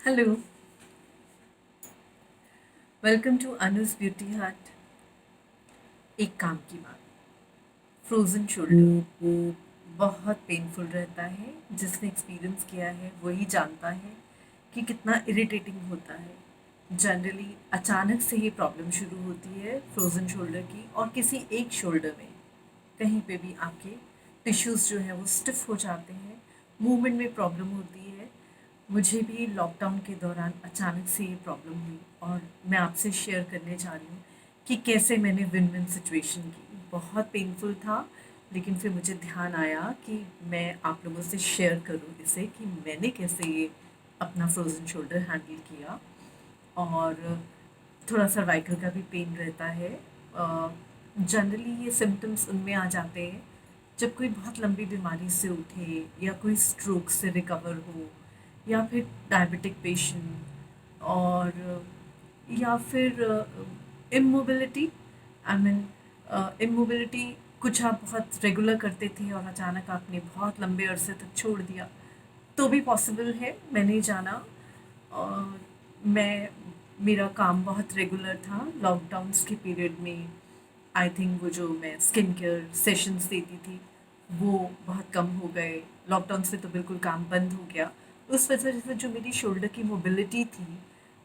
Hello, welcome to Anuj beauty hut. एक काम की बात, फ्रोज़न शोल्डर बहुत पेनफुल रहता है। जिसने एक्सपीरियंस किया है वही जानता है कि कितना इरिटेटिंग होता है। जनरली अचानक से ही प्रॉब्लम शुरू होती है फ्रोज़न शोल्डर की, और किसी एक शोल्डर में कहीं पे भी आपके टिश्यूज़ जो है वो स्टिफ हो जाते हैं, मूवमेंट में प्रॉब्लम होती है। मुझे भी लॉकडाउन के दौरान अचानक से ये प्रॉब्लम हुई, और मैं आपसे शेयर करने जा रही हूँ कि कैसे मैंने विन विन सिचुएशन की। बहुत पेनफुल था, लेकिन फिर मुझे ध्यान आया कि मैं आप लोगों से शेयर करूँ इसे, कि मैंने कैसे ये अपना फ्रोज़न शोल्डर हैंडल किया। और थोड़ा सर्वाइकल का भी पेन रहता है। जनरली ये सिम्टम्स उनमें आ जाते हैं जब कोई बहुत लंबी बीमारी से उठे, या कोई स्ट्रोक से रिकवर हो, या फिर डायबिटिक पेशेंट, और या फिर इमोबिलिटी। आई मीन इमोबिलिटी, कुछ आप बहुत रेगुलर करते थे और अचानक आपने बहुत लंबे अरसे तक छोड़ दिया, तो भी पॉसिबल है। मैंने जाना, और मैं मेरा काम बहुत रेगुलर था लॉकडाउन्स के पीरियड में। आई थिंक वो जो मैं स्किन केयर सेशंस देती थी वो बहुत कम हो गए। लॉकडाउन से तो बिल्कुल काम बंद हो गया। उस वजह से जो मेरी शोल्डर की मोबिलिटी थी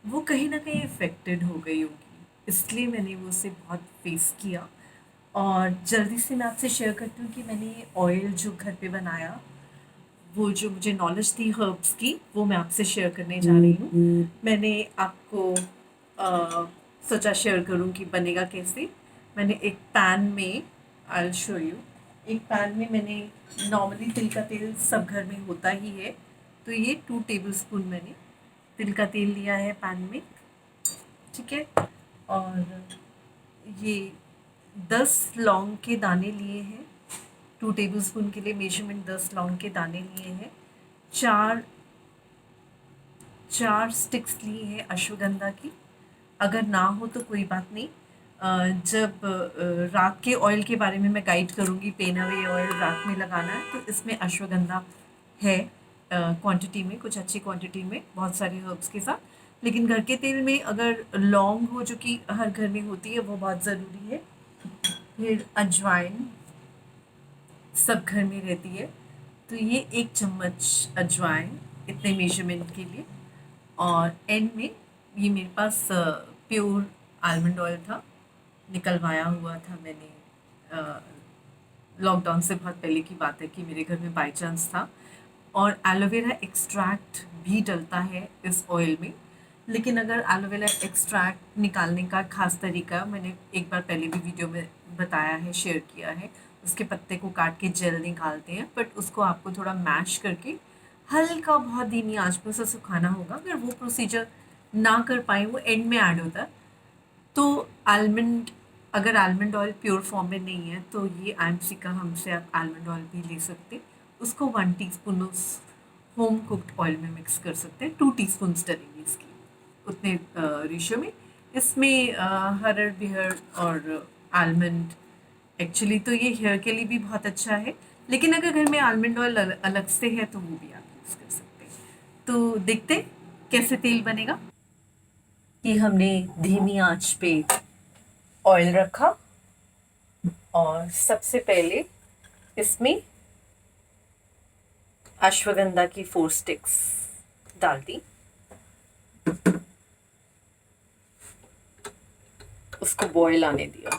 वो कहीं ना कहीं इफ़ेक्टेड हो गई होगी, इसलिए मैंने वो उसे बहुत फेस किया। और जल्दी से मैं आपसे शेयर करती हूँ कि मैंने ये ऑयल जो घर पे बनाया, वो जो मुझे नॉलेज थी हर्ब्स की, वो मैं आपसे शेयर करने जा रही हूँ। मैंने आपको सोचा शेयर करूँ कि बनेगा कैसे। मैंने एक पैन में, आई शो यू, एक पैन में मैंने, नॉर्मली तिल का तेल सब घर में होता ही है, तो ये 2 टेबल स्पून मैंने तिल का तेल लिया है पैन में। ठीक है। और ये 10 लौंग के दाने लिए हैं। 2 टेबल स्पून के लिए मेजरमेंट 10 लौंग के दाने लिए हैं। चार चार स्टिक्स ली हैं अश्वगंधा की। अगर ना हो तो कोई बात नहीं। जब रात के ऑयल के बारे में मैं गाइड करूँगी, पेन अवे ऑयल रात में लगाना है, तो इसमें अश्वगंधा है क्वांटिटी में, कुछ अच्छी क्वांटिटी में, बहुत सारे हर्ब्स के साथ। लेकिन घर के तेल में अगर लौंग हो, जो कि हर घर में होती है, वो बहुत ज़रूरी है। फिर अजवाइन सब घर में रहती है, तो ये 1 चम्मच अजवाइन इतने मेजरमेंट के लिए। और एंड में ये मेरे पास प्योर आलमंड ऑयल था, निकलवाया हुआ था मैंने। लॉकडाउन से बहुत पहले की बात है कि मेरे घर में बाई चांस था। और एलोवेरा एक्सट्रैक्ट भी डलता है इस ऑयल में। लेकिन अगर एलोवेरा एक्सट्रैक्ट निकालने का खास तरीका मैंने एक बार पहले भी वीडियो में बताया है, शेयर किया है। उसके पत्ते को काट के जेल निकालते हैं, बट उसको आपको थोड़ा मैश करके हल्का बहुत धीमी आंच पर उसे सुखाना होगा। अगर वो प्रोसीजर ना कर पाए, वो एंड में ऐड होता है। तो आलमंड, अगर आलमंड ऑयल प्योर फॉर्म में नहीं है तो ये आईएमसी का हमसे आप आलमंड ऑयल भी ले सकते। उसको 1 टीस्पून उस होम कुक्ड ऑयल में मिक्स कर सकते हैं। 2 टीस्पून डलेंगे इसकी, उतने रेशियो में। इसमें हरड़ बिहड़ और आलमंड, एक्चुअली तो ये हेयर के लिए भी बहुत अच्छा है, लेकिन अगर घर में आलमंड ऑयल अलग से है तो वो भी आप यूज़ कर सकते हैं। तो देखते हैं कैसे तेल बनेगा। कि हमने धीमी आंच पे ऑयल रखा, और सबसे पहले इसमें अश्वगंधा की 4 स्टिक्स डाल दी। उसको बॉईल आने दिया।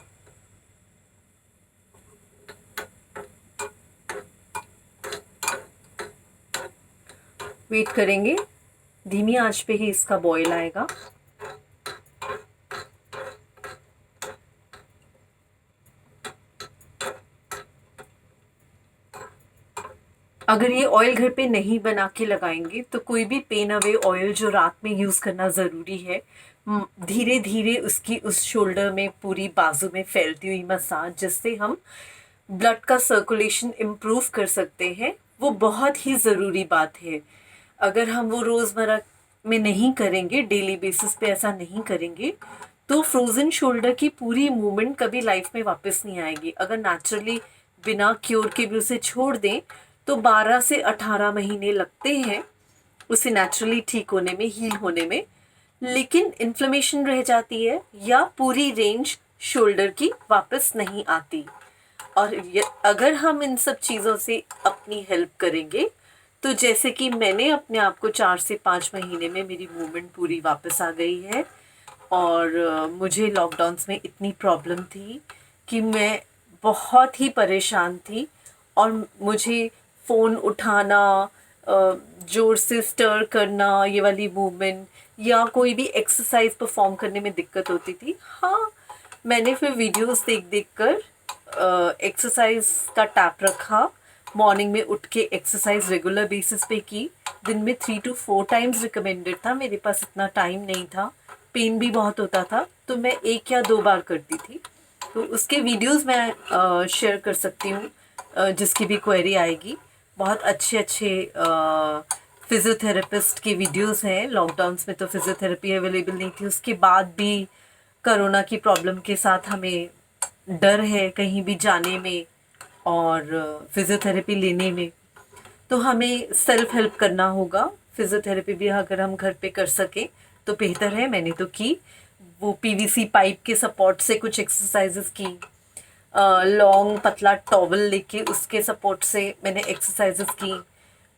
वेट करेंगे, धीमी आंच पे ही इसका बॉईल आएगा। अगर ये ऑयल घर पे नहीं बना के लगाएंगे तो कोई भी पेन अवे ऑयल जो रात में यूज़ करना ज़रूरी है, धीरे धीरे उसकी उस शोल्डर में, पूरी बाजू में फैलती हुई मसाज, जिससे हम ब्लड का सर्कुलेशन इम्प्रूव कर सकते हैं, वो बहुत ही ज़रूरी बात है। अगर हम वो रोज़मर्रा में नहीं करेंगे, डेली बेसिस पे ऐसा नहीं करेंगे, तो फ्रोज़न शोल्डर की पूरी मूवमेंट कभी लाइफ में वापस नहीं आएगी। अगर नेचुरली बिना क्योर के भी उसे छोड़ दें तो 12 से 18 महीने लगते हैं उसे नेचुरली ठीक होने में, हील होने में, लेकिन इन्फ्लेमेशन रह जाती है या पूरी रेंज शोल्डर की वापस नहीं आती। और अगर हम इन सब चीज़ों से अपनी हेल्प करेंगे तो जैसे कि मैंने अपने आप को 4 से 5 महीने में मेरी मूवमेंट पूरी वापस आ गई है। और मुझे लॉकडाउन्स में इतनी प्रॉब्लम थी कि मैं बहुत ही परेशान थी और मुझे फ़ोन उठाना, ज़ोर से स्टर करना, ये वाली मूवमेंट या कोई भी एक्सरसाइज परफॉर्म करने में दिक्कत होती थी। हाँ, मैंने फिर वीडियोस देख देख कर एक्सरसाइज का टैप रखा, मॉर्निंग में उठ के एक्सरसाइज रेगुलर बेसिस पे की। दिन में 3 to 4 टाइम्स रिकमेंडेड था, मेरे पास इतना टाइम नहीं था, पेन भी बहुत होता था, तो मैं 1 या 2 बार करती थी। तो उसके वीडियोस मैं शेयर कर सकती हूँ, जिसकी भी क्वेरी आएगी। बहुत अच्छे अच्छे फिज़ियोथेरेपिस्ट के वीडियोस हैं। लॉकडाउन्स में तो फिज़ियोथेरेपी अवेलेबल नहीं थी, उसके बाद भी कोरोना की प्रॉब्लम के साथ हमें डर है कहीं भी जाने में और फिज़ियोथेरेपी लेने में, तो हमें सेल्फ हेल्प करना होगा। फिज़ियोथेरेपी भी अगर हम घर पे कर सकें तो बेहतर है। मैंने तो की, वो पीवीसी पाइप के सपोर्ट से कुछ एक्सरसाइजेस की, लॉन्ग पतला टॉवल लेके उसके सपोर्ट से मैंने एक्सरसाइजेस की।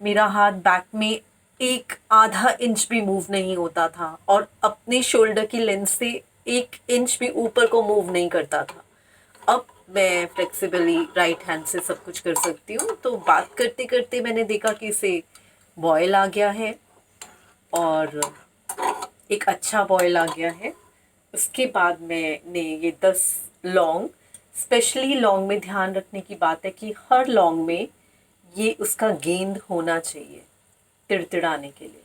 मेरा हाथ बैक में 1 आधा इंच भी मूव नहीं होता था और अपने शोल्डर की लेंथ से 1 इंच भी ऊपर को मूव नहीं करता था। अब मैं फ्लेक्सिबली राइट हैंड से सब कुछ कर सकती हूँ। तो बात करते करते मैंने देखा कि इसे बॉयल आ गया है और एक अच्छा बॉयल आ गया है। उसके बाद मैंने ये 10 लौंग, स्पेशली लौंग में ध्यान रखने की बात है कि हर लौंग में ये उसका गेंद होना चाहिए तिड़तिड़ाने के लिए,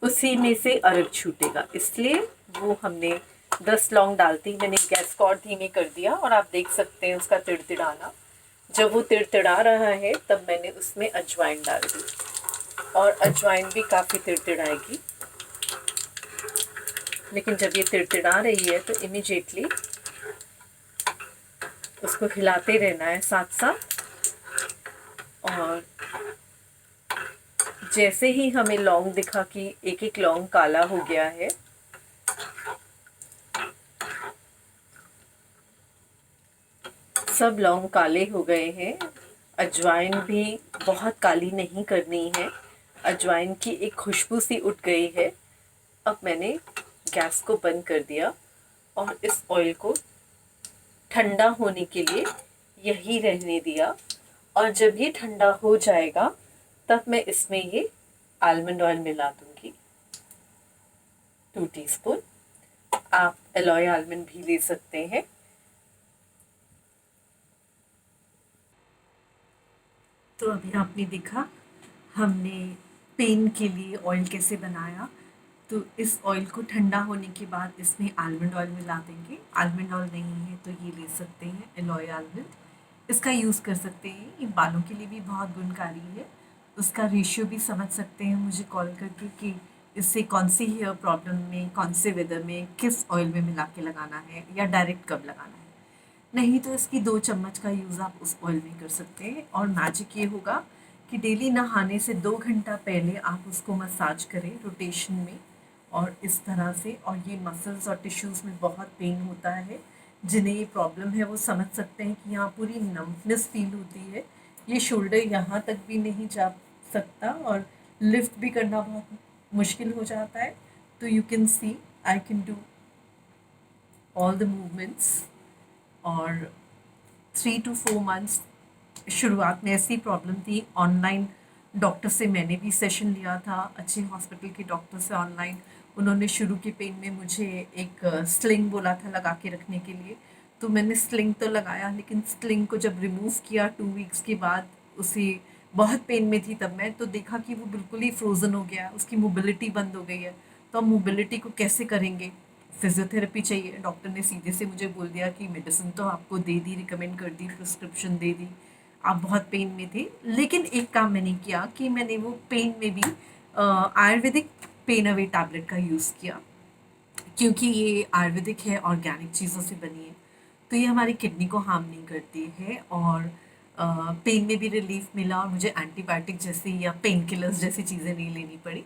उसी में से अर्क छूटेगा, इसलिए वो हमने 10 लौंग डालती। मैंने गैस को और धीमे कर दिया और आप देख सकते हैं उसका तिड़तिड़ाना। जब वो तिड़तिड़ा रहा है तब मैंने उसमें अजवाइन डाल दी और अजवाइन भी काफ़ी तिड़तिड़ाएगी। लेकिन जब ये तिड़तिड़ा रही है तो इमिजिएटली उसको हिलाते रहना है साथ साथ। और जैसे ही हमें लौंग दिखा कि एक एक लौंग काला हो गया है, सब लौंग काले हो गए हैं, अजवाइन भी बहुत काली नहीं करनी है, अजवाइन की एक खुशबू सी उठ गई है। अब मैंने गैस को बंद कर दिया और इस ऑयल को ठंडा होने के लिए यही रहने दिया। और जब ये ठंडा हो जाएगा तब मैं इसमें ये आलमंड ऑयल मिला दूंगी, 2 टीस्पून। आप एलॉय आलमंड भी ले सकते हैं। तो अभी आपने देखा हमने पेन के लिए ऑयल कैसे बनाया। तो इस ऑयल को ठंडा होने के बाद इसमें आलमंड ऑयल मिला देंगे। आलमंड ऑयल नहीं है तो ये ले सकते हैं एलॉय आलमंड, इसका यूज़ कर सकते हैं। ये बालों के लिए भी बहुत गुणकारी है। उसका रेशियो भी समझ सकते हैं मुझे कॉल करके कि इससे कौन सी हेयर प्रॉब्लम में, कौन से वेदर में, किस ऑयल में मिला के लगाना है या डायरेक्ट कब लगाना है। नहीं तो इसकी 2 चम्मच का यूज़ आप उस ऑयल में कर सकते हैं। और मैजिक ये होगा कि डेली नहाने से 2 घंटा पहले आप उसको मसाज करें रोटेशन में, और इस तरह से। और ये मसल्स और टिश्यूज़ में बहुत पेन होता है, जिन्हें ये प्रॉब्लम है वो समझ सकते हैं कि यहाँ पूरी नम्बनेस फील होती है। ये शोल्डर यहाँ तक भी नहीं जा सकता और लिफ्ट भी करना बहुत मुश्किल हो जाता है। तो you can see I can do all the movements. और 3 to 4 मंथ्स शुरुआत में ऐसी प्रॉब्लम थी। ऑनलाइन डॉक्टर से मैंने भी सेशन लिया था, अच्छे हॉस्पिटल के डॉक्टर से ऑनलाइन। उन्होंने शुरू के पेन में मुझे एक स्लिंग बोला था लगा के रखने के लिए। तो मैंने स्लिंग तो लगाया, लेकिन स्लिंग को जब रिमूव किया 2 वीक्स के बाद, उसे बहुत पेन में थी तब मैं, तो देखा कि वो बिल्कुल ही फ्रोज़न हो गया, उसकी मोबिलिटी बंद हो गई है। तो अब मोबिलिटी को कैसे करेंगे? फिजियोथेरेपी चाहिए। डॉक्टर ने सीधे से मुझे बोल दिया कि मेडिसिन तो आपको दे दी, रिकमेंड कर दी, प्रिस्क्रिप्शन दे दी, आप बहुत पेन में थे। लेकिन एक काम मैंने किया कि मैंने वो पेन में भी आयुर्वेदिक पेन अवे टैबलेट का यूज़ किया, क्योंकि ये आयुर्वेदिक है, ऑर्गेनिक चीज़ों से बनी है, तो ये हमारी किडनी को हार्म नहीं करती है। और पेन में भी रिलीफ मिला और मुझे एंटीबायोटिक जैसी या पेन किलर्स जैसी चीज़ें नहीं लेनी पड़ी।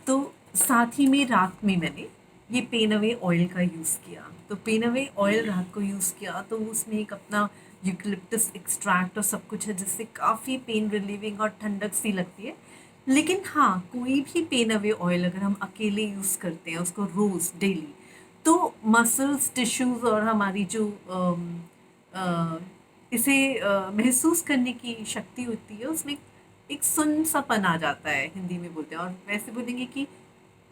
तो साथ ही में रात में मैंने ये पेन अवे ऑयल का यूज़ किया। तो पेन अवे ऑयल रात को यूज़ किया तो उसमें एक अपना यूकलिप्टस एक्सट्रैक्ट और सब कुछ है जिससे काफ़ी पेन रिलीविंग और ठंडक सी लगती है। लेकिन हाँ, कोई भी पेन अवे ऑयल अगर हम अकेले यूज़ करते हैं उसको रोज़ डेली, तो मसल्स टिश्यूज़ और हमारी जो अ, इसे महसूस करने की शक्ति होती है उसमें एक सुन सापन आ जाता है, हिंदी में बोलते हैं, और वैसे बोलेंगे कि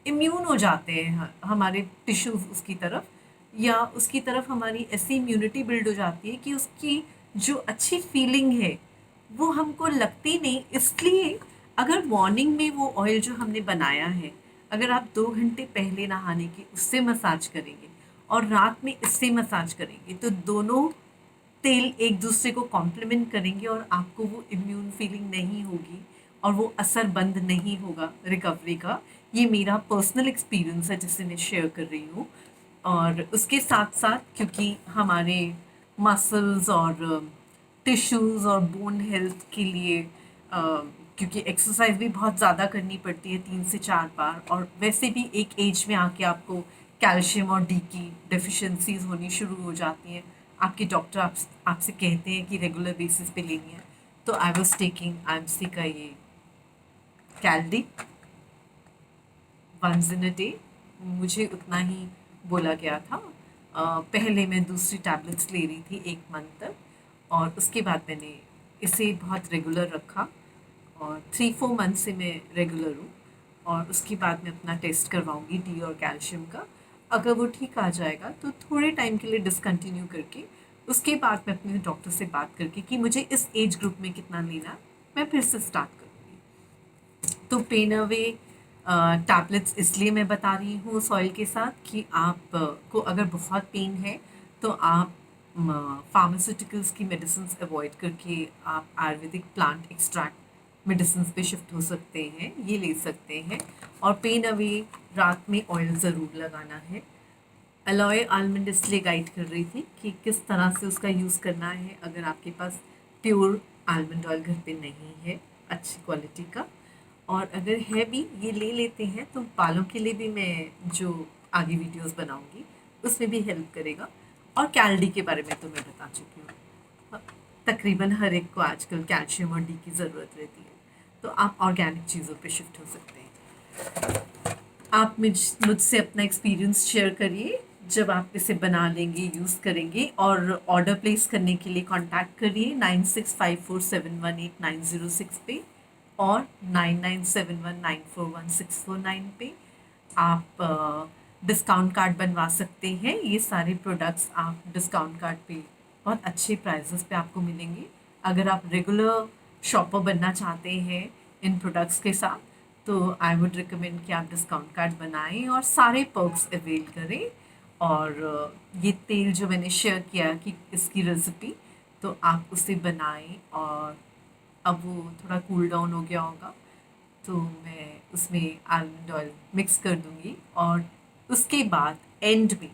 इम्यून हो जाते हैं हमारे टिश्यूज उसकी तरफ, या उसकी तरफ हमारी ऐसी इम्यूनिटी बिल्ड हो जाती है कि उसकी जो अच्छी फीलिंग है वो हमको लगती नहीं। इसलिए अगर मॉर्निंग में वो ऑयल जो हमने बनाया है, अगर आप 2 घंटे पहले नहाने के उससे मसाज करेंगे और रात में इससे मसाज करेंगे तो दोनों तेल एक दूसरे को कॉम्प्लीमेंट करेंगे और आपको वो इम्यून फीलिंग नहीं होगी और वो असर बंद नहीं होगा रिकवरी का। ये मेरा पर्सनल एक्सपीरियंस है जिससे मैं शेयर कर रही हूँ। और उसके साथ साथ क्योंकि हमारे मसल्स और टिश्यूज़ और बोन हेल्थ के लिए क्योंकि एक्सरसाइज भी बहुत ज़्यादा करनी पड़ती है 3 से 4 बार, और वैसे भी एक एज में आके आपको कैल्शियम और डी की डेफिशिएंसीज होनी शुरू हो जाती हैं। आपके डॉक्टर आपसे कहते हैं कि रेगुलर बेसिस पे लेनी है। तो आई वॉज टेकिंग IMC का ये कैलडी वंस इन अ डे, मुझे उतना ही बोला गया था। पहले मैं दूसरी टैबलेट्स ले रही थी 1 मंथ तक, और उसके बाद मैंने इसे बहुत रेगुलर रखा और 3-4 मंथ से मैं रेगुलर हूँ। और उसके बाद मैं अपना टेस्ट करवाऊँगी डी और कैल्शियम का। अगर वो ठीक आ जाएगा तो थोड़े टाइम के लिए डिसकंटिन्यू करके उसके बाद मैं अपने डॉक्टर से बात करके कि मुझे इस एज ग्रुप में कितना लेना है, मैं फिर से स्टार्ट करूँगी। तो पेन अवे टैबलेट्स इसलिए मैं बता रही हूँ उस ऑयल के साथ कि आप को अगर बहुत पेन है तो आप फार्मास्यूटिकल्स की मेडिसिन अवॉइड करके आप आयुर्वेदिक प्लांट एक्सट्रैक्ट मेडिसिन पे शिफ्ट हो सकते हैं, ये ले सकते हैं। और पेन अवे रात में ऑयल ज़रूर लगाना है। अलॉय आलमंड इसलिए गाइड कर रही थी कि किस तरह से उसका यूज़ करना है अगर आपके पास प्योर आलमंड ऑयल घर पे नहीं है अच्छी क्वालिटी का। और अगर है भी, ये ले लेते हैं तो बालों के लिए भी मैं जो आगे वीडियोस बनाऊंगी उसमें भी हेल्प करेगा। और कैल्डी के बारे में तो मैं बता चुकी हूँ। तकरीबन हर एक को आजकल कैल्शियम और डी की ज़रूरत रहती है, तो आप ऑर्गेनिक चीज़ों पे शिफ्ट हो सकते हैं। आप मुझसे अपना एक्सपीरियंस शेयर करिए जब आप इसे बना लेंगे, यूज़ करेंगे। और ऑर्डर प्लेस करने के लिए कांटेक्ट करिए 9654718906 पे और 9971941649 पे। आप डिस्काउंट कार्ड बनवा सकते हैं। ये सारे प्रोडक्ट्स आप डिस्काउंट कार्ड पे बहुत अच्छे प्राइजेस पे आपको मिलेंगे। अगर आप रेगुलर शॉपर बनना चाहते हैं इन प्रोडक्ट्स के साथ तो आई वुड रिकमेंड कि आप डिस्काउंट कार्ड बनाएं और सारे पर्क्स अवेल करें। और ये तेल जो मैंने शेयर किया कि इसकी रेसिपी, तो आप उसे बनाएं। और अब वो थोड़ा कूल डाउन हो गया होगा तो मैं उसमें आलमंड ऑयल मिक्स कर दूंगी। और उसके बाद एंड में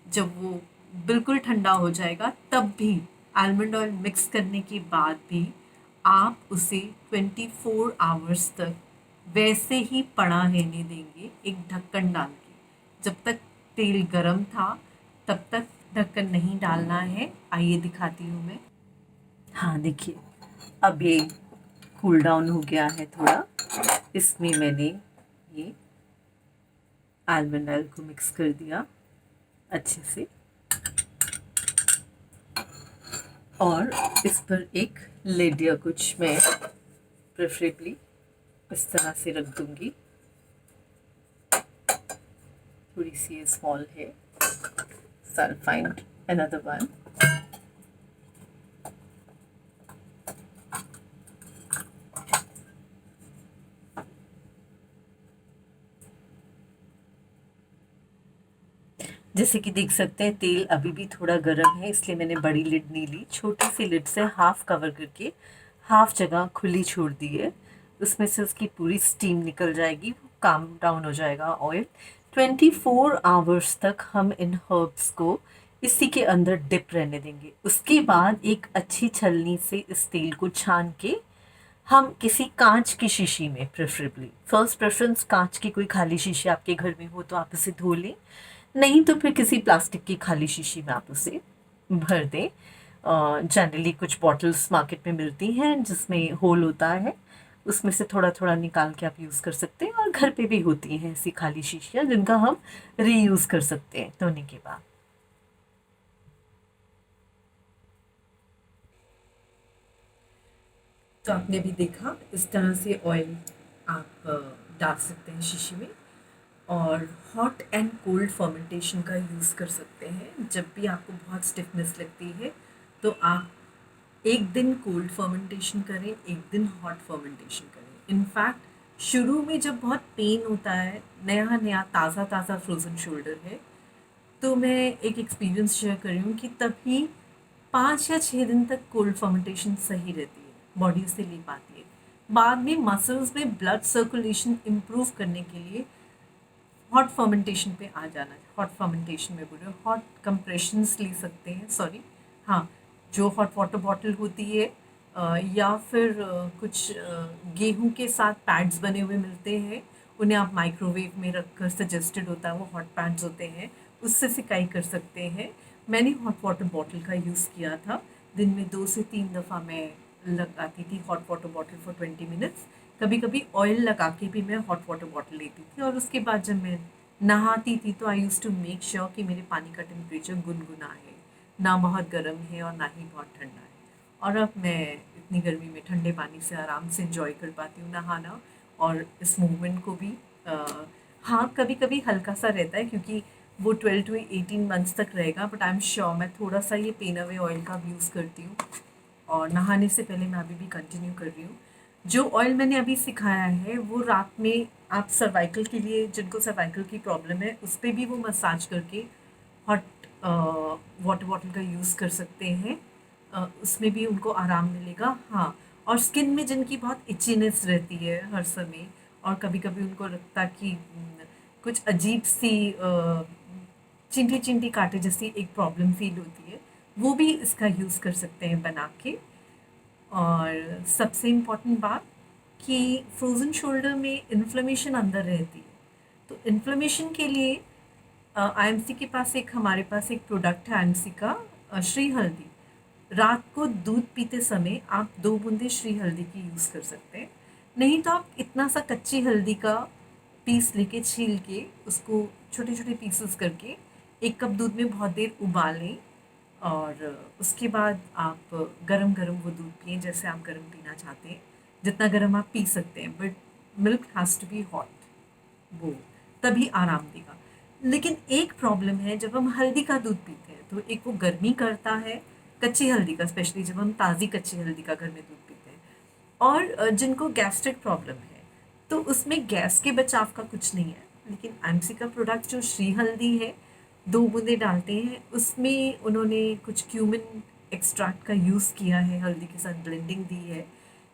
जब वो बिल्कुल ठंडा हो जाएगा तब भी आलमंड ऑयल मिक्स करने के बाद भी आप उसे 24 आवर्स तक वैसे ही पड़ा रहने देंगे एक ढक्कन डाल के। जब तक तेल गरम था तब तक ढक्कन नहीं डालना है। आइए दिखाती हूँ मैं। हाँ देखिए, अब ये कूल डाउन हो गया है थोड़ा। इसमें मैंने ये आलमंड ऑयल को मिक्स कर दिया अच्छे से, और इस पर एक लिड या कुछ मैं प्रेफरेबली इस तरह से रख दूंगी। थोड़ी सी स्मॉल है, so I'll find another one. जैसे कि देख सकते हैं तेल अभी भी थोड़ा गर्म है, इसलिए मैंने बड़ी लिड नहीं ली, छोटी सी लिड से हाफ कवर करके हाफ जगह खुली छोड़ दी है। उसमें से उसकी पूरी स्टीम निकल जाएगी, वो काम डाउन हो जाएगा ऑयल। 24 आवर्स तक हम इन हर्ब्स को इसी के अंदर डिप रहने देंगे। उसके बाद एक अच्छी छलनी से इस तेल को छान के हम किसी कांच की शीशी में, प्रेफरेबली फर्स्ट प्रेफरेंस कांच की कोई खाली शीशी आपके घर में हो तो आप उसे धो लें, नहीं तो फिर किसी प्लास्टिक की खाली शीशी में आप उसे भर दें। जनरली कुछ बॉटल्स मार्केट में मिलती हैं जिसमें होल होता है, उसमें से थोड़ा थोड़ा निकाल के आप यूज़ कर सकते हैं। और घर पे भी होती हैं ऐसी खाली शीशियाँ जिनका हम रीयूज़ कर सकते हैं धोने के बाद। तो आपने भी देखा इस तरह से ऑयल आप डाल सकते हैं शीशी में, और हॉट एंड कोल्ड फर्मेंटेशन का यूज़ कर सकते हैं। जब भी आपको बहुत स्टिफनेस लगती है तो आप एक दिन कोल्ड फर्मेंटेशन करें, एक दिन हॉट फर्मेंटेशन करें। इनफैक्ट शुरू में जब बहुत पेन होता है, नया नया ताज़ा ताज़ा फ्रोज़न शोल्डर है, तो मैं एक एक्सपीरियंस शेयर कर रही हूँ कि तभी 5 या 6 दिन तक कोल्ड फर्मेंटेशन सही रहती है, बॉडी उसे ले पाती है। बाद में मसल्स में ब्लड सर्कुलेशन इम्प्रूव करने के लिए हॉट फर्मेंटेशन पे आ जाना है। हॉट फर्मेंटेशन में बोल रहे हो, हॉट कंप्रेशंस ले सकते हैं, सॉरी, हाँ, जो हॉट वाटर बॉटल होती है या फिर कुछ गेहूं के साथ पैड्स बने हुए मिलते हैं, उन्हें आप माइक्रोवेव में रखकर, सजेस्टेड होता है वो हॉट पैड्स होते हैं, उससे सिकाई कर सकते हैं। मैंने हॉट वाटर बॉटल का यूज़ किया था। दिन में 2 से 3 दफ़ा मैं लगाती थी hot water bottle for 20 minutes. कभी कभी ऑयल लगा के भी मैं हॉट वाटर बॉटल लेती थी, और उसके बाद जब मैं नहाती थी तो आई यूज़ टू मेक श्योर कि मेरे पानी का टेम्परेचर गुनगुना है, ना बहुत गर्म है और ना ही बहुत ठंडा है। और अब मैं इतनी गर्मी में ठंडे पानी से आराम से इंजॉय कर पाती हूँ नहाना, और इस मूवमेंट को भी। हाँ, कभी कभी हल्का सा रहता है क्योंकि वो 12 to 18 मंथ्स तक रहेगा, बट आई एम श्योर मैं थोड़ा सा ये पेन अवे ऑयल का भी यूज़ करती हूँ, और नहाने से पहले मैं अभी भी कंटिन्यू कर रही हूँ। जो ऑयल मैंने अभी सिखाया है वो रात में आप सर्वाइकल के लिए, जिनको सर्वाइकल की प्रॉब्लम है, उस पर भी वो मसाज करके हॉट वाटर बॉटल का यूज़ कर सकते हैं। उसमें भी उनको आराम मिलेगा। हाँ, और स्किन में जिनकी बहुत इचीनेस रहती है हर समय, और कभी कभी उनको लगता कि कुछ अजीब सी चिंटी चिंटी कांटे जैसी एक प्रॉब्लम फील होती है, वो भी इसका यूज़ कर सकते हैं बना के। और सबसे इम्पॉर्टेंट बात कि फ्रोज़न शोल्डर में इन्फ्लेमेशन अंदर रहती है, तो इन्फ्लेमेशन के लिए आईएमसी के पास एक, हमारे पास एक प्रोडक्ट है आईएमसी का, श्री हल्दी। रात को दूध पीते समय आप 2 बूंदे श्री हल्दी की यूज़ कर सकते हैं। नहीं तो आप इतना सा कच्ची हल्दी का पीस लेके, छील के, उसको छोटे छोटे पीसेस करके 1 कप दूध में बहुत देर उबालें, और उसके बाद आप गरम गरम वो दूध पिएं जैसे आप गरम पीना चाहते हैं, जितना गरम आप पी सकते हैं, but milk has to be hot, वो तभी आराम देगा। लेकिन एक प्रॉब्लम है, जब हम हल्दी का दूध पीते हैं तो एक वो गर्मी करता है, कच्ची हल्दी का, स्पेशली जब हम ताज़ी कच्ची हल्दी का घर में दूध पीते हैं। और जिनको गैस्ट्रिक प्रॉब्लम है तो उसमें गैस के बचाव का कुछ नहीं है, लेकिन आईएमसी का प्रोडक्ट जो श्री हल्दी है, 2 बूंदे डालते हैं, उसमें उन्होंने कुछ क्यूमिन एक्सट्रैक्ट का यूज़ किया है, हल्दी के साथ ब्लेंडिंग दी है,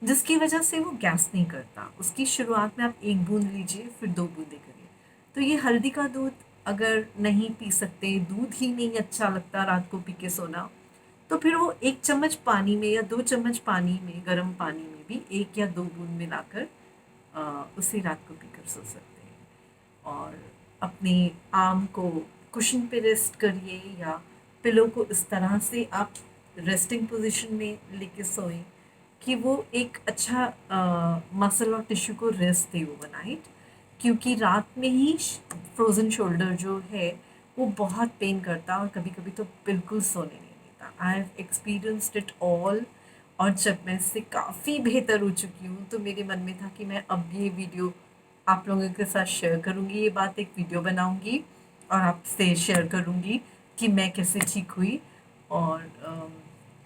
जिसकी वजह से वो गैस नहीं करता। उसकी शुरुआत में आप 1 बूंद लीजिए, फिर 2 बूंदे करिए। तो ये हल्दी का दूध अगर नहीं पी सकते, दूध ही नहीं अच्छा लगता रात को पी के सोना, तो फिर वो 1 चम्मच पानी में या 2 चम्मच पानी में, गर्म पानी में भी 1 या 2 बूंद मिलाकर उसे रात को पीकर सो सकते हैं। और अपने आर्म को कुशन पे रेस्ट करिए, या पिलो को इस तरह से आप रेस्टिंग पोजीशन में लेके सोएं कि वो एक अच्छा मसल और टिश्यू को रेस्ट दे ओवरनाइट, क्योंकि रात में ही फ्रोज़न शोल्डर जो है वो बहुत पेन करता है, और कभी कभी तो बिल्कुल सोने नहीं देता। I have experienced it all, और जब मैं इससे काफ़ी बेहतर हो चुकी हूँ तो मेरे मन में था कि मैं अब ये वीडियो आप लोगों के साथ शेयर करूँगी, ये बात, एक वीडियो बनाऊँगी और आपसे शेयर करूँगी कि मैं कैसे ठीक हुई। और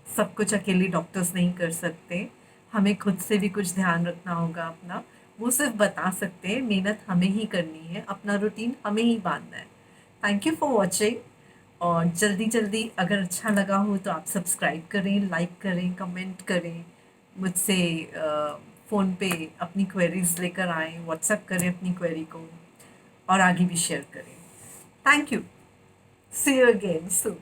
सब कुछ अकेले डॉक्टर्स नहीं कर सकते, हमें खुद से भी कुछ ध्यान रखना होगा अपना। वो सिर्फ बता सकते हैं, मेहनत हमें ही करनी है, अपना रूटीन हमें ही बांधना है। थैंक यू फॉर वॉचिंग, और जल्दी जल्दी अगर अच्छा लगा हो तो आप सब्सक्राइब करें, लाइक करें, कमेंट करें, मुझसे फ़ोन पे अपनी क्वेरीज लेकर आएँ, व्हाट्सएप करें अपनी क्वेरी को, और आगे भी शेयर करें। Thank you, see you again soon.